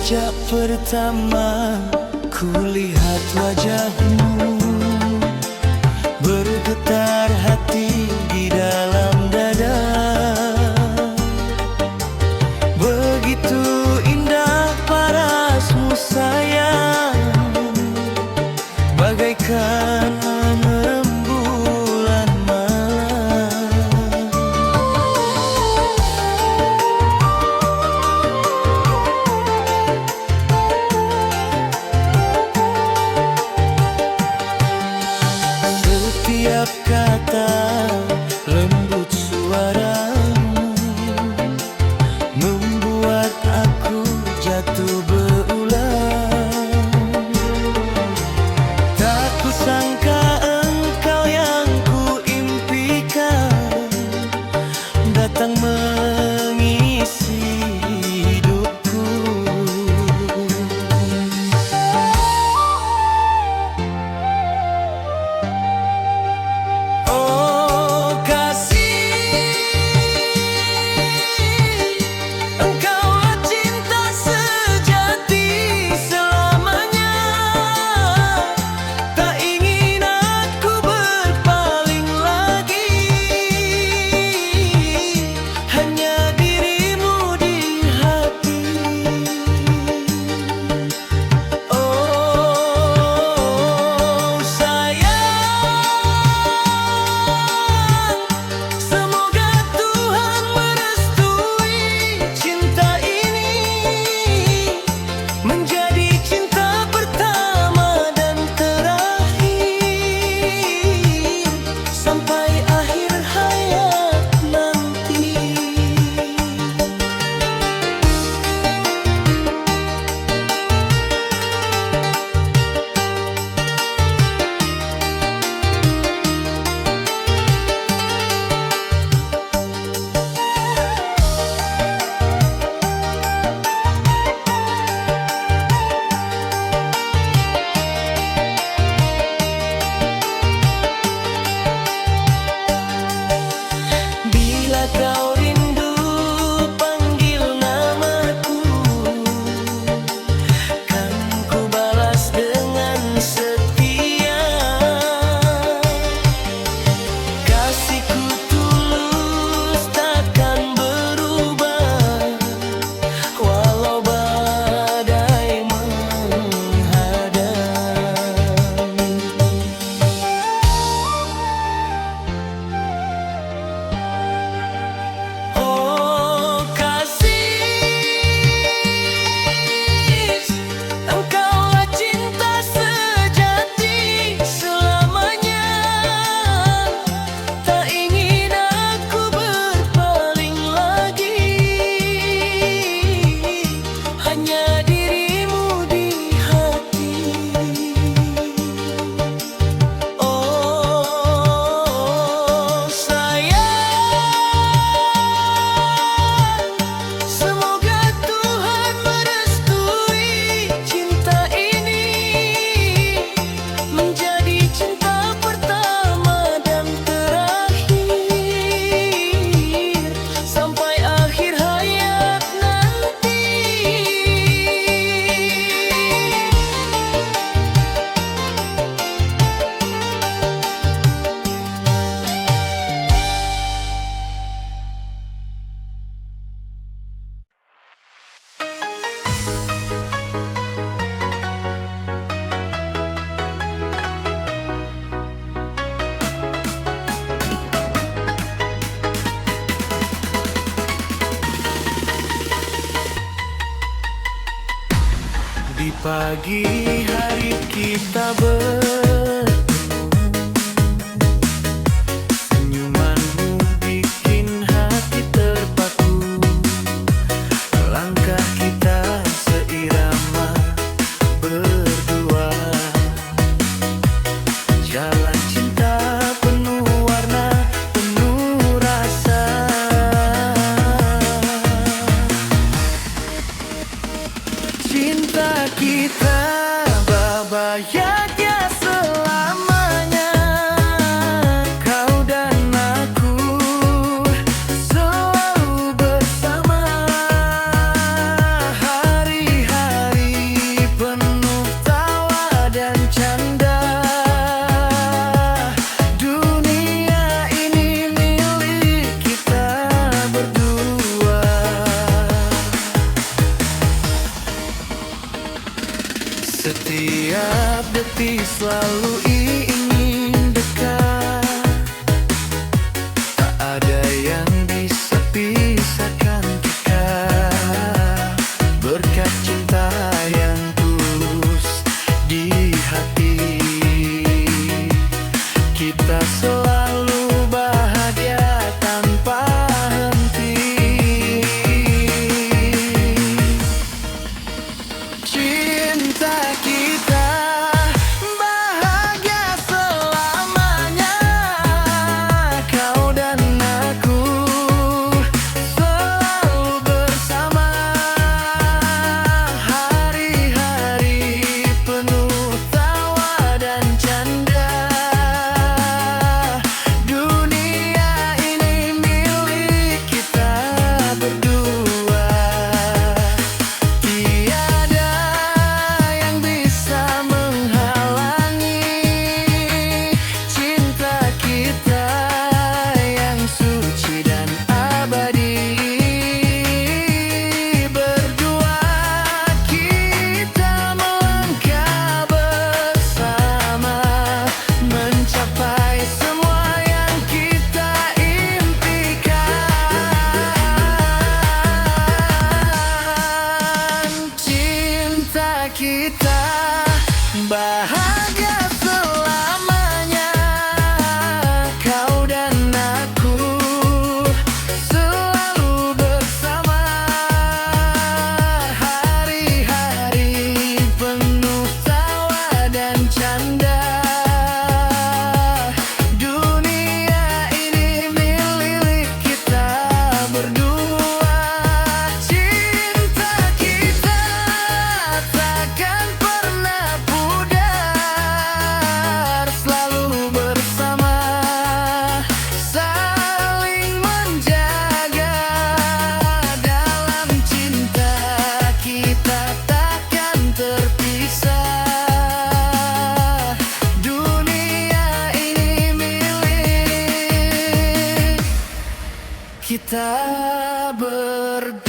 Sejak pertama kulihat wajahmu, bergetar hati di dalam dada. Begitu indah parasmu sayang, bagaikan rembulan malam. Setiap kata lembut suaramu membuat aku jatuh berulang. Tak kusangka engkau yang kuimpikan datang mengisi hidupku. Oh kasih, engkaulah cinta sejati selamanya. Tak ingin aku berpaling lagi, hanya dirimu di hati. Oh sayang, semoga Tuhan merestui cinta ini menjadi cinta pertama dan terakhir sampai akhir hayat nanti. Bila kau rindu panggil namaku, kan ku balas dengan setia. Kasihku tulus takkan berubah walau badai menghadang. Oh kasih, engkaulah cinta sejati selamanya. Tak ingin aku berpaling lagi, hanya dirimu di hati. Oh sayang, semoga Tuhan merestui cinta ini menjadi cinta pertama dan terakhir sampai akhir hayat nanti. Di pagi hari kita senyumanmu bikin hati terpaku. Langkah kita seirama berdua, jalan cinta penuh selalu ingin dekat. Tak ada yang bisa pisahkan kita, berkat cinta yang tulus di hati. Kita selalu bahagia tanpa henti. Cinta kita bahagia selamanya. Kau dan aku selalu bersama. Hari-hari penuh tawa dan canda. Dunia ini milik kita berdua. Tiada yang bisa menghalangi cinta kita yang suci dan abadi. Berdua kita melangkah bersama, mencapai semua yang kita impikan. Cinta kita bahagia selamanya. Kau dan aku selalu bersama. Hari-hari penuh tawa dan canda. Dunia ini milik kita berdua. Cinta kita takkan pernah pudar, selalu bersama, saling menjaga. Dalam cinta kita takkan terpisah. Dunia ini milik kita berdua.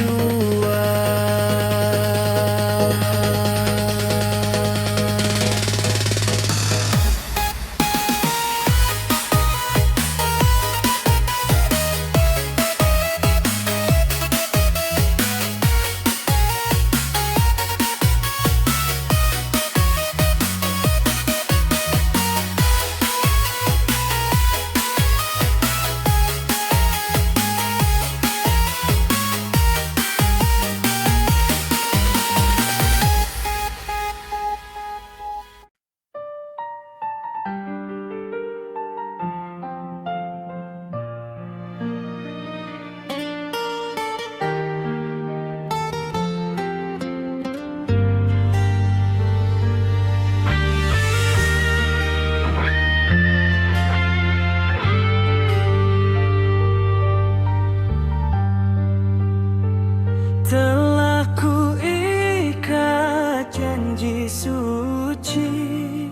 Telah ku ikat janji suci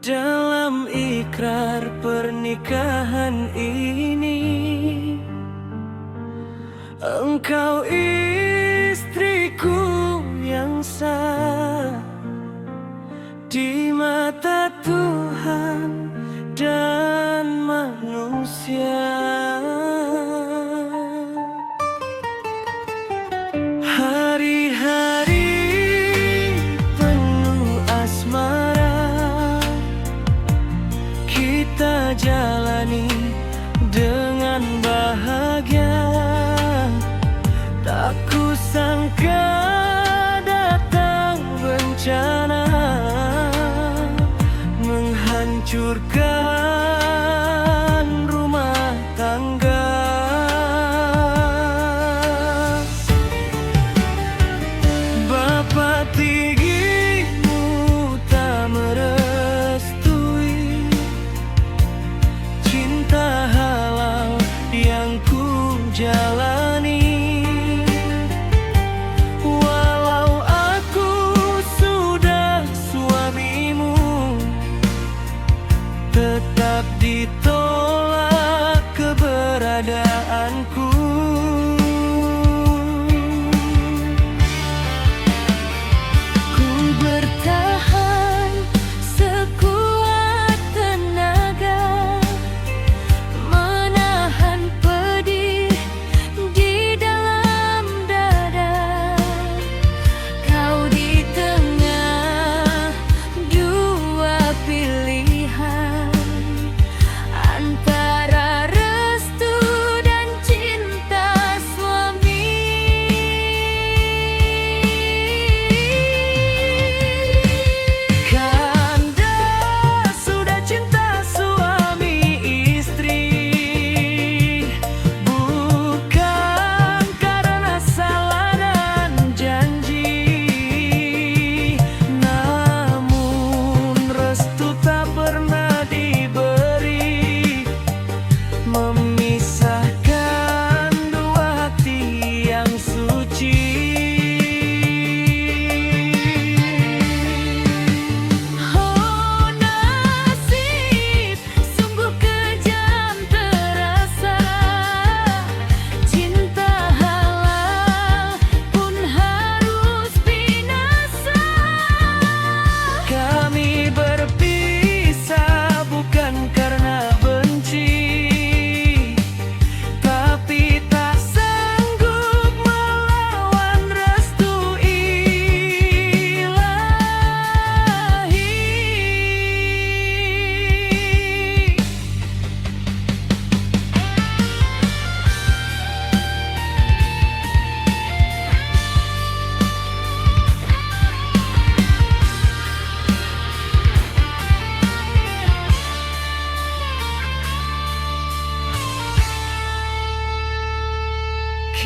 dalam ikrar pernikahan ini. Engkau istriku yang sah di mata Tuhan dan manusia. Hari-hari penuh asmara kita jalani dengan bahagia. Tak kusangka datang bencana menghancurkan rumah tangga. Bapa tinggimu tak merestui cinta halal yang ku jalani. Walau aku sudah suamimu, tetap ditolak keberadaanku. Ku bertahan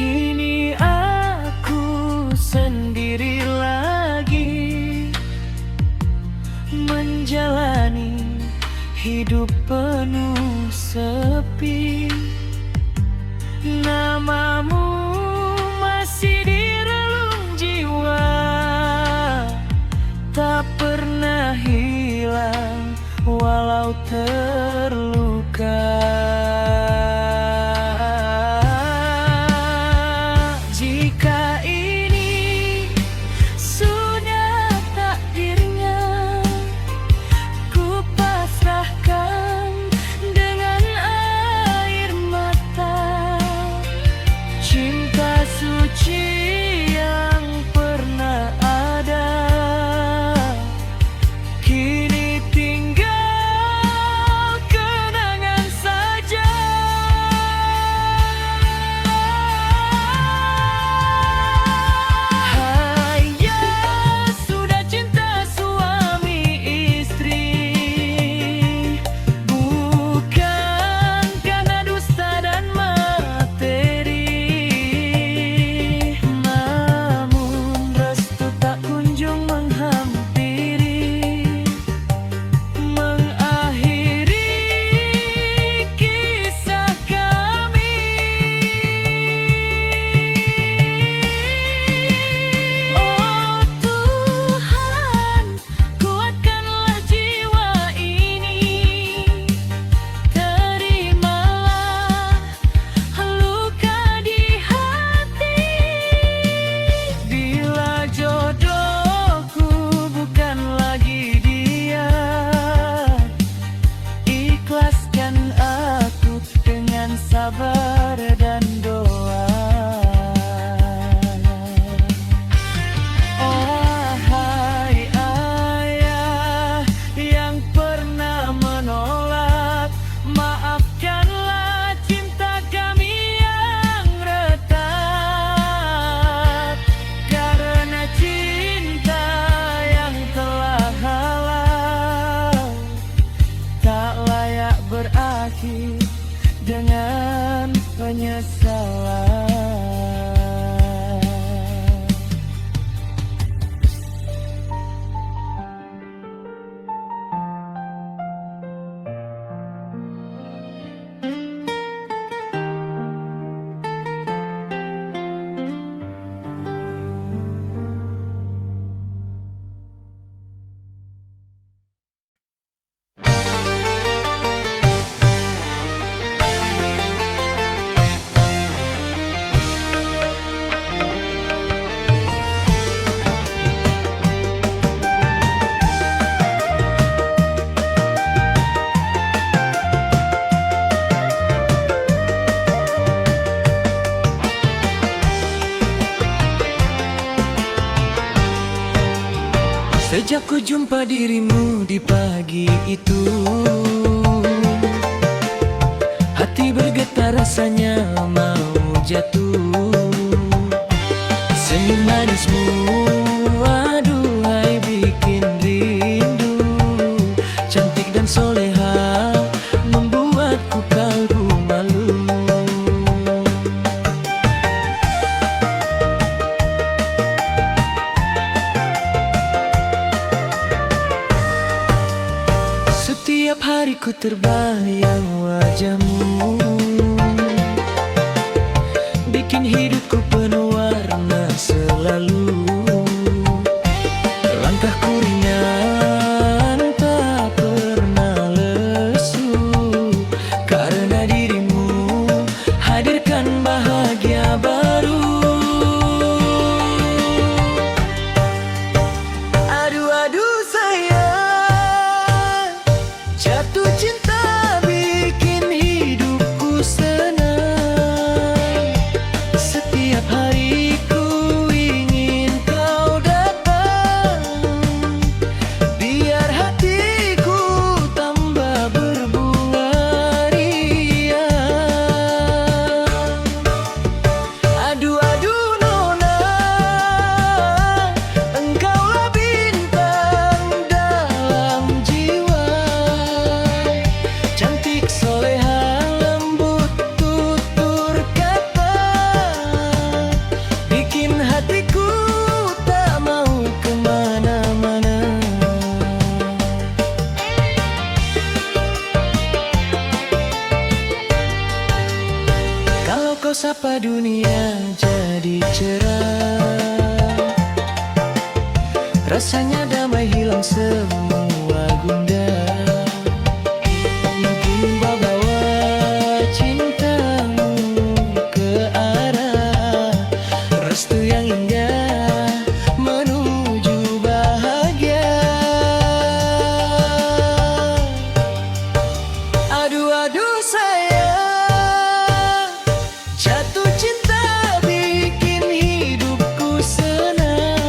Kini aku sendiri lagi menjalani hidup penuh sepi. Namamu masih di relung jiwa, tak pernah hilang walau terluka. Jika ini sudah takdirnya, ku pasrahkan dengan air mata. Cinta suci yang pernah ada kini tinggal kenangan saja. Hanya sudah cinta suami istri, bukan karena dusta dan materi. Namun restu tak kunjung menghampiri, mengakhiri kisah kami. Oh Tuhan, kuatkanlah jiwa ini, terimalah luka di hati. Bila jodohku bukan lagi dia, ikhlaskan aku dengan sabar dan doa. Oh hai ayah yang pernah menolak, maafkanlah cinta kami yang retak. Karena cinta yang telah halal tak layak berakhir dengan penyesalan. Sejak ku jumpa dirimu di pagi itu, hati bergetar rasanya mau jatuh. Senyum manismu aduhai bikin rindu, cantik dan soleha membuatku kalbu malu. Setiap hari ku terbayang wajahmu, bikin hidupku penuh warna selalu. Langkahku ringan tak pernah lesu, karena dirimu hadirkan bahagia baru. Aduh sayang, jatuh cinta bikin hidupku senang. Setiap hari ku ingin kau datang, biar hatiku tambah berbunga riang. Aduh nona, engkaulah bintang dalam jiwa. Kau sapa dunia jadi cerah, rasanya damai hilang semua gundah. Ingin bawa cintamu ke arah restu yang indah menuju bahagia. Aduh sayang, jatuh cinta bikin hidupku senang.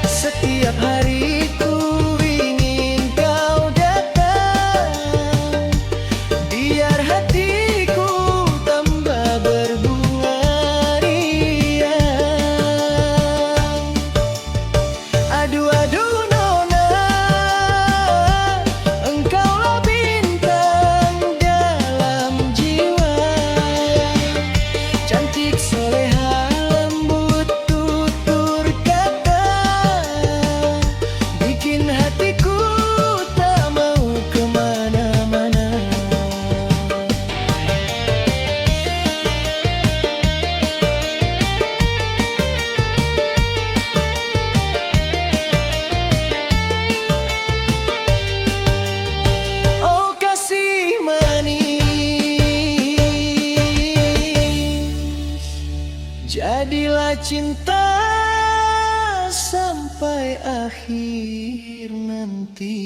Setiap hari ku ingin kau datang, biar hatiku tambah berbunga riang. Aduh nona, engkaulah bintang dalam jiwa. Cantik soleha lembut tutur kata, bikin hatiku tak mau kemana-mana. Oh kasih manis, jadilah cinta sampai akhir nanti.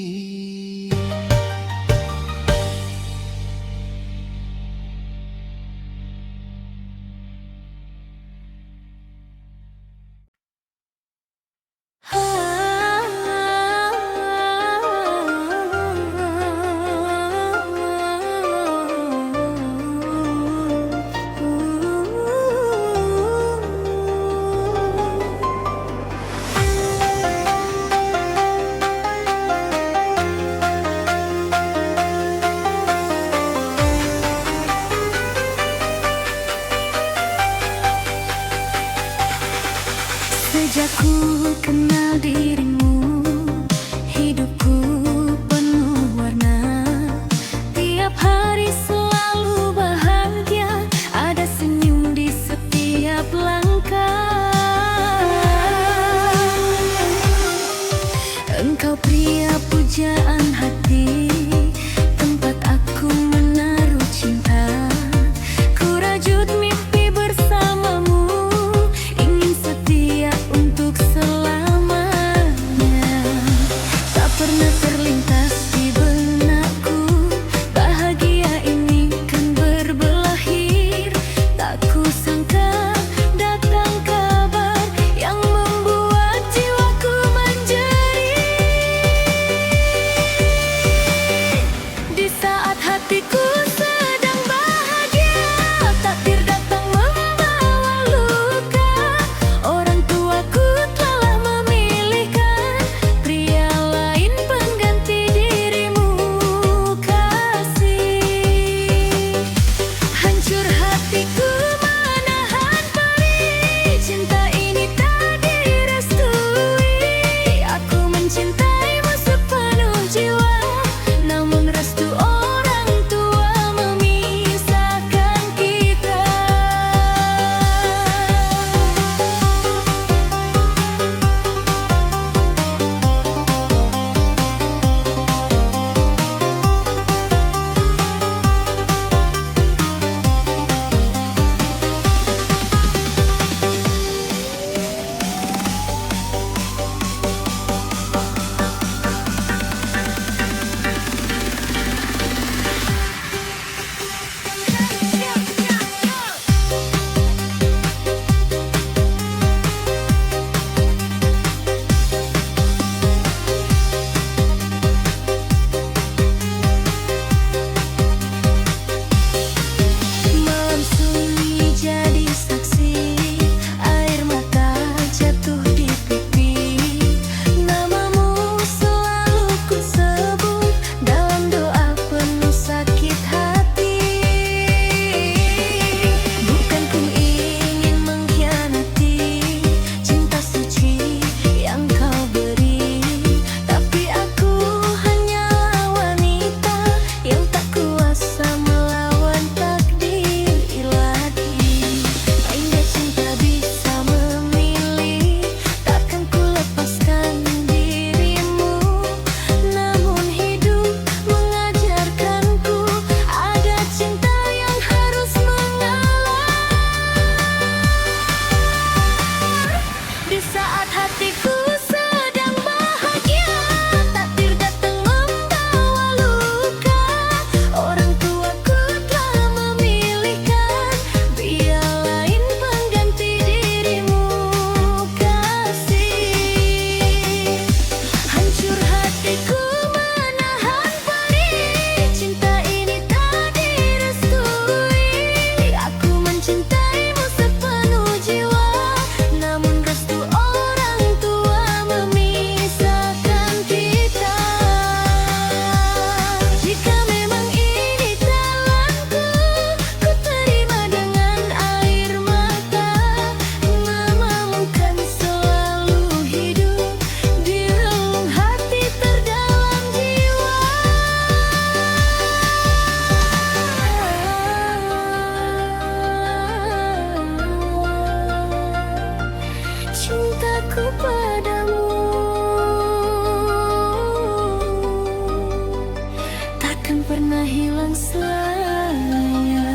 takkan pernah hilang selamanya.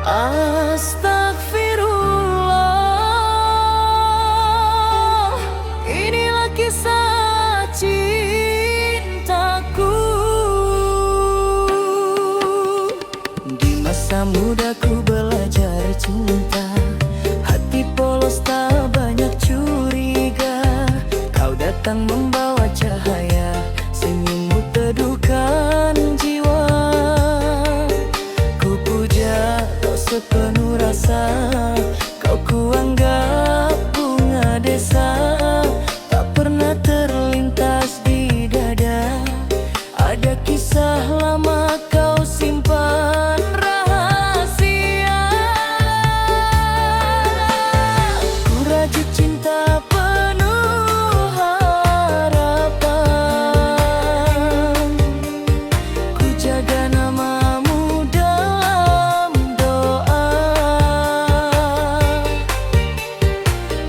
Astagfirullah, inilah kisah cintaku. Di masa mudaku belajar cinta, hati polos tak banyak curiga. Kau datang membawa cahaya, senyummu teduhkan jiwa. Ku puja kau sepenuh rasa, kau kuanggap bunga desa. Tak pernah terlintas di dada, ada kisah lama kau simpan rahasia. Ku rajut cinta penuh harapan, ku jaga namamu dalam doa.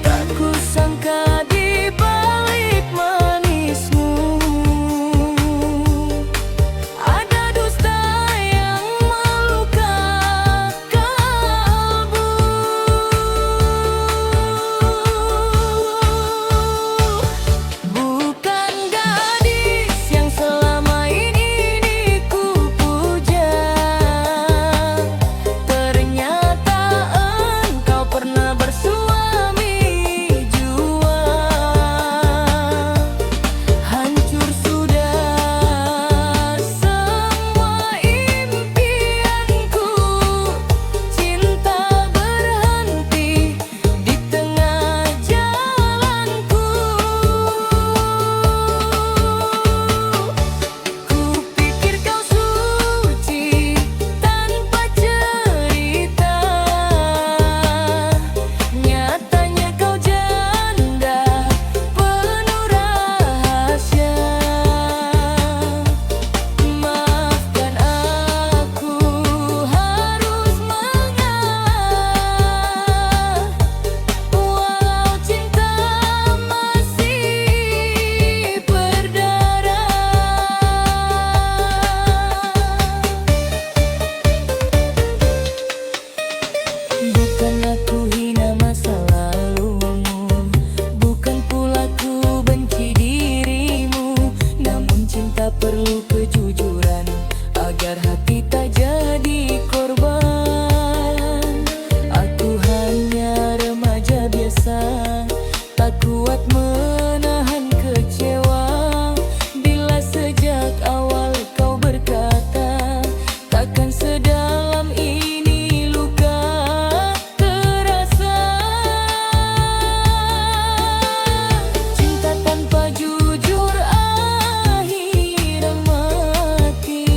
Tak kusangka di balik manismu ada dusta yang melukai kalbu. Bukan gadis yang selama ini ku puja, ternyata engkau pernah bersuami jua. Hancur sudah semua impianku, cinta berhenti di tengah jalanku. Kupikir kau suci tanpa cerita, nyatanya kau janda penuh rahasia. Maafkan aku harus mengalah, walau cinta masih berdarah. Bukan aku hina masa lalumu, bukan pula ku benci dirimu. Namun cinta perlu kejujuran agar hati tak jadi korban. Aku hanya remaja biasa, tak kuat menahan kecewa. Bila sejak awal kau berkata takkan sedalam ini luka terasa. Cinta tanpa jujur akhirnya mati.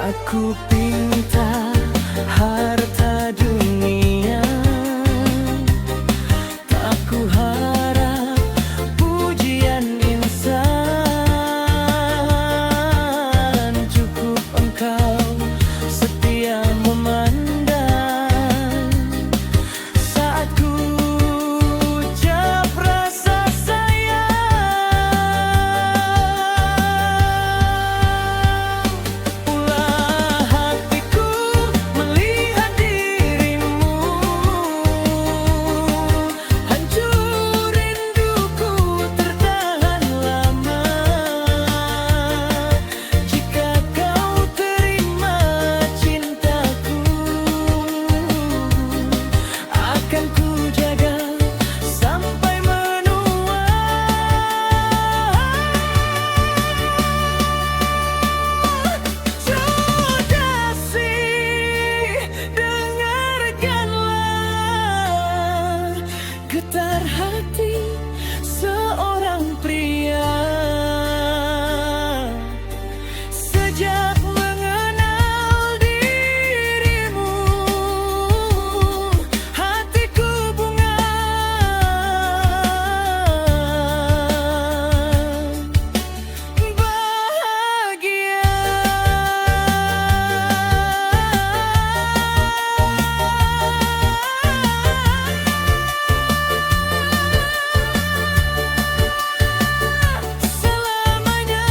Tak ku pinta harta dunia, tak ku harap pujian insan. Cukup engkau setia memandang saat ku ucap rasa sayang. Ulah hatiku melihat dirimu, hancur rinduku tertahan lama. Jika kau terima cintaku, akan ku jaga sampai menua. Sudah sih, dengarkanlah getar hati seorang pria. Sejak mengenal dirimu, hatiku bunga bahagia. Selamanya.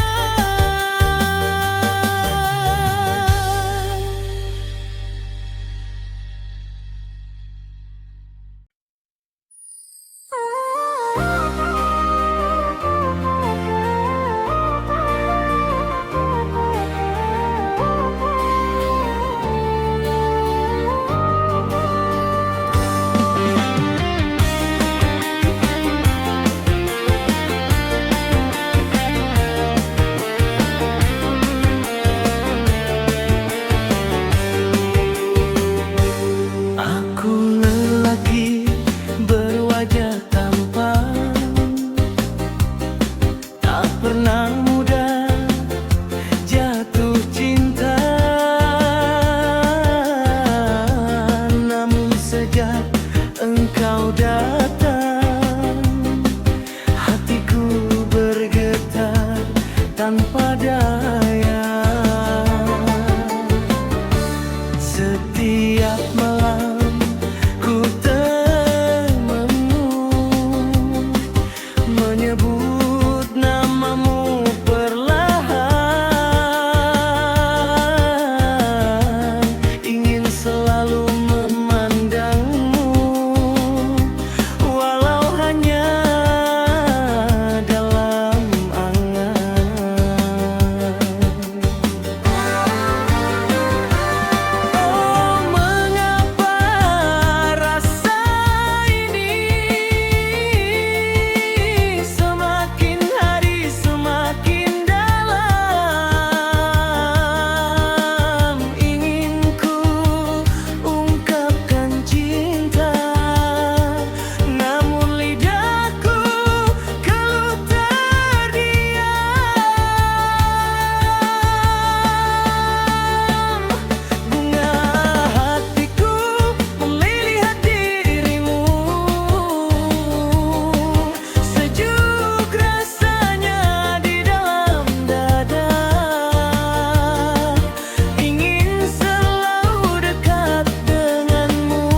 Aku lelaki berwajah tampan, tak pernah mudah jatuh cinta. Namun sejak engkau datang, hatiku bergetar tanpa daya. Setiap malam ku temumu, menyebut namamu perlahan. Ingin selalu memandangmu, walau hanya dalam angan. Oh, mengapa rasa ini semakin hari semakin dalam. Ingin ku ungkapkan cinta, namun lidahku keluh terdiam. Bunga hatiku melihat dirimu, sejuk rasanya di dalam dada. Ingin selalu dekat denganmu,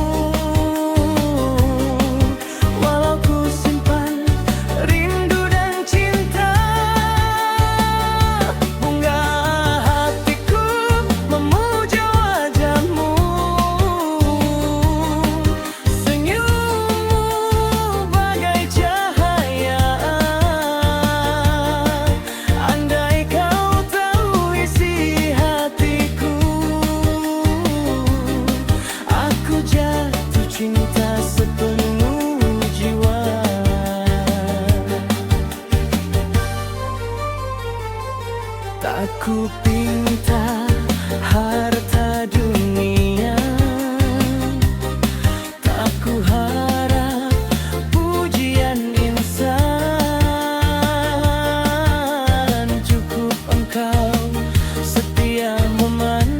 walau ku simpan rindu dan cinta. Bunga hatiku memuja wajahmu, senyummu bagai cahaya. Andai kau tahu isi hatiku, aku jatuh cinta sepenuh jiwa. Tak ku pinta harta dunia, tak ku harap pujian insan. Cukup engkau setia memandang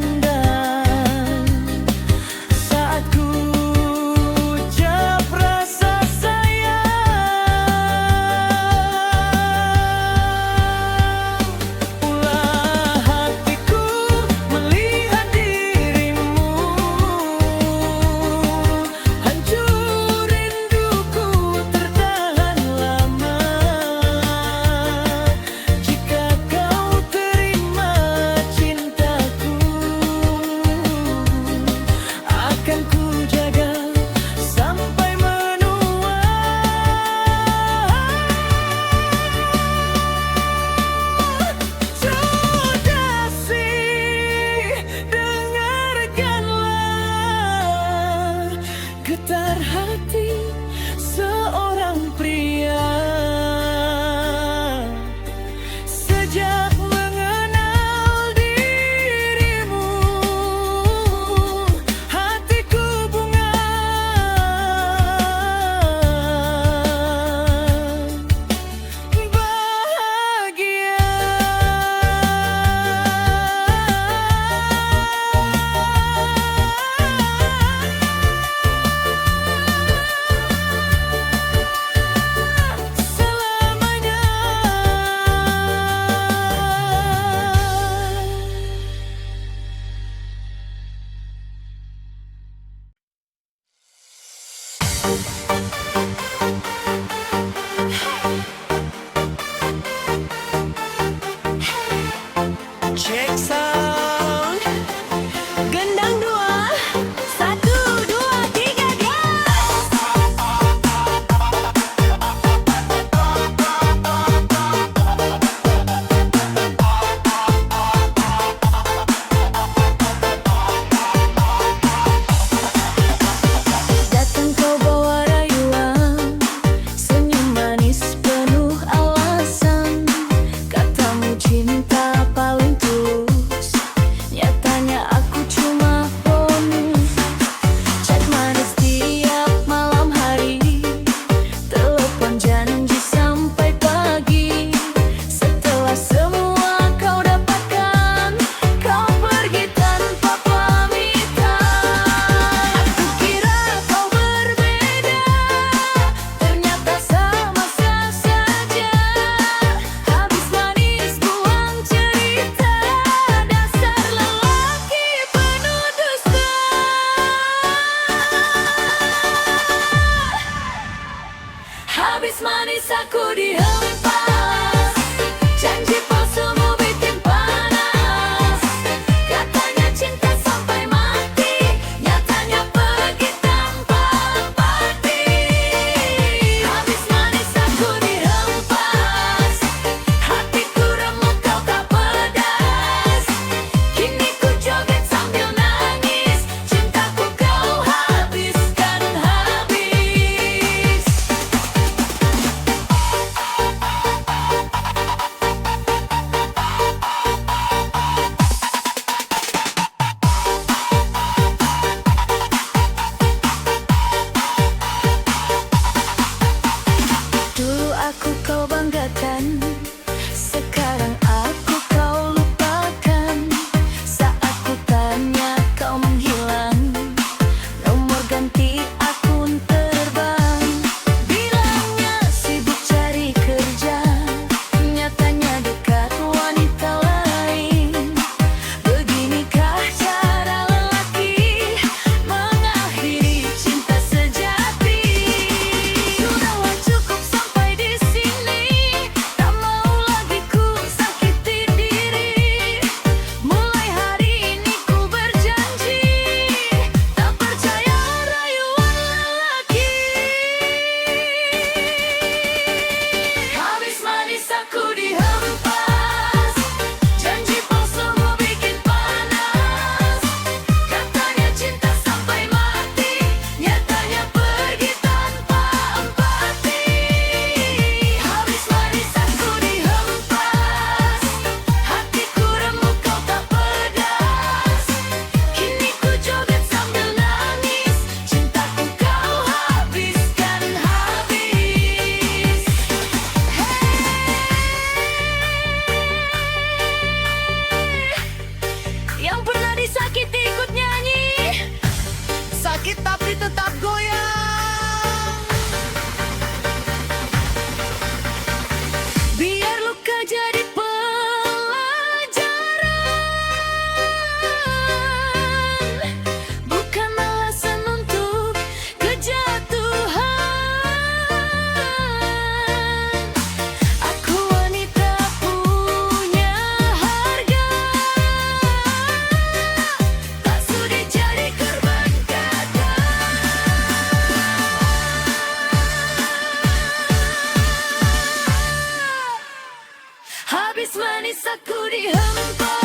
di hampa